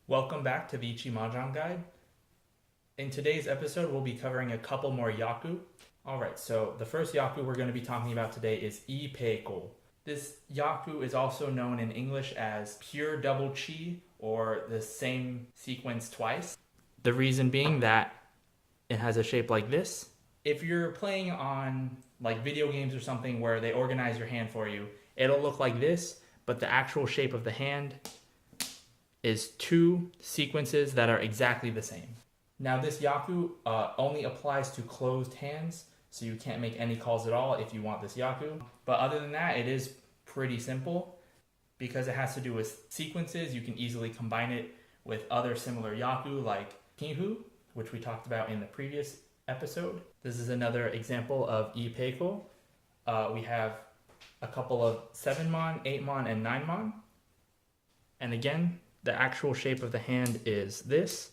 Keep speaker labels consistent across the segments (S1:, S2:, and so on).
S1: Welcome back to the Riichi Mahjong Guide. In today's episode, we'll be covering a couple more yaku. Alright, so the first yaku we're going to be talking about today is Iipeikou. This yaku is also known in English as pure double chi, or the same sequence twice. The reason being that it has a shape like this. If you're playing on like video games or something where they organize your hand for you, it'll look like this, but the actual shape of the hand is two sequences that are exactly the same. Now this yaku only applies to closed hands, so you can't make any calls at all if you want this yaku. But other than that, it is pretty simple. Because it has to do with sequences, you can easily combine it with other similar yaku like Pihu, which we talked about in the previous episode. This is another example of Iipeikou. We have a couple of 7-mon, 8-mon, and 9-mon. And again, the actual shape of the hand is this,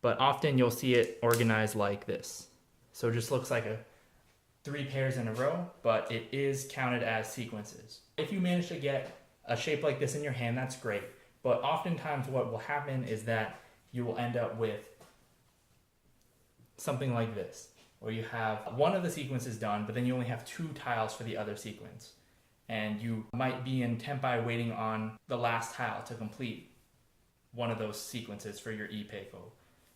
S1: but often you'll see it organized like this. So it just looks like 3 pairs in a row, but it is counted as sequences. If you manage to get a shape like this in your hand, that's great. But oftentimes what will happen is that you will end up with something like this, where you have one of the sequences done, but then you only have 2 tiles for the other sequence. And you might be in Tenpai waiting on the last tile to complete one of those sequences for your Iipeikou.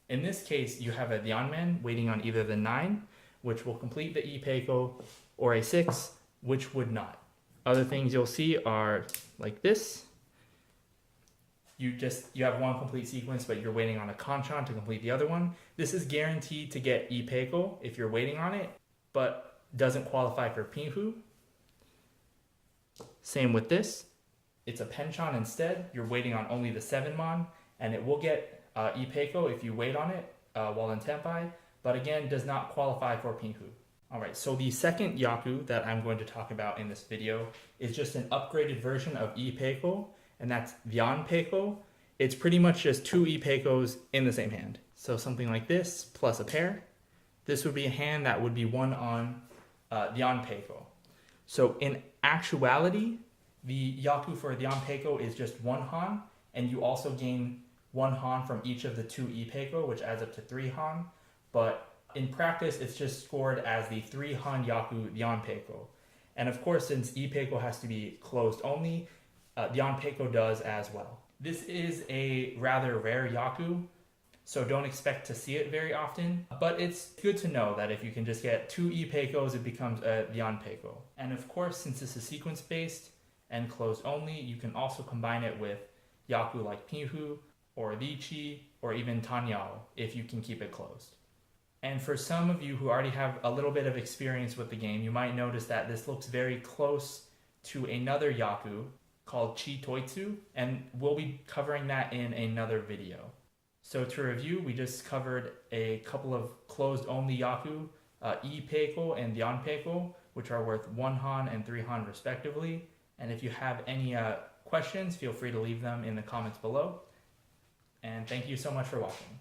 S1: In this case, you have a Ryanman waiting on either the 9, which will complete the Iipeikou, or a 6, which would not. Other things you'll see are like this. You have one complete sequence, but you're waiting on a Kanchan to complete the other one. This is guaranteed to get Iipeikou if you're waiting on it, but doesn't qualify for Pihu. Same with this. It's a Penchan instead. You're waiting on only the 7-mon, and it will get Iipeikou if you wait on it while in Tenpai, but again, does not qualify for Pihu. Alright, so the second yaku that I'm going to talk about in this video is just an upgraded version of Iipeikou, and that's Ryanpeikou. It's pretty much just 2 Iipeikous in the same hand. So something like this, plus a pair. This would be a hand that would be one on Ryanpeikou. So in actuality, the yaku for Ryanpeikou is just 1 han, and you also gain 1 han from each of the 2 Iipeikou, which adds up to 3 han. But in practice, it's just scored as the 3 han yaku Ryanpeikou. And of course, since Iipeikou has to be closed only, Ryanpeikou does as well. This is a rather rare yaku, so don't expect to see it very often, but it's good to know that if you can just get 2 Iipeikous, it becomes a Ryanpeikou. And of course, since this is sequence-based and closed only, you can also combine it with yaku like Pihu, or Riichi, or even Tanyao, if you can keep it closed. And for some of you who already have a little bit of experience with the game, you might notice that this looks very close to another yaku called Chi Toitsu, and we'll be covering that in another video. So to review, we just covered a couple of closed-only yaku, Iipeikou and Ryanpeikou, which are worth 1 han and 3 han respectively. And if you have any questions, feel free to leave them in the comments below. And thank you so much for watching.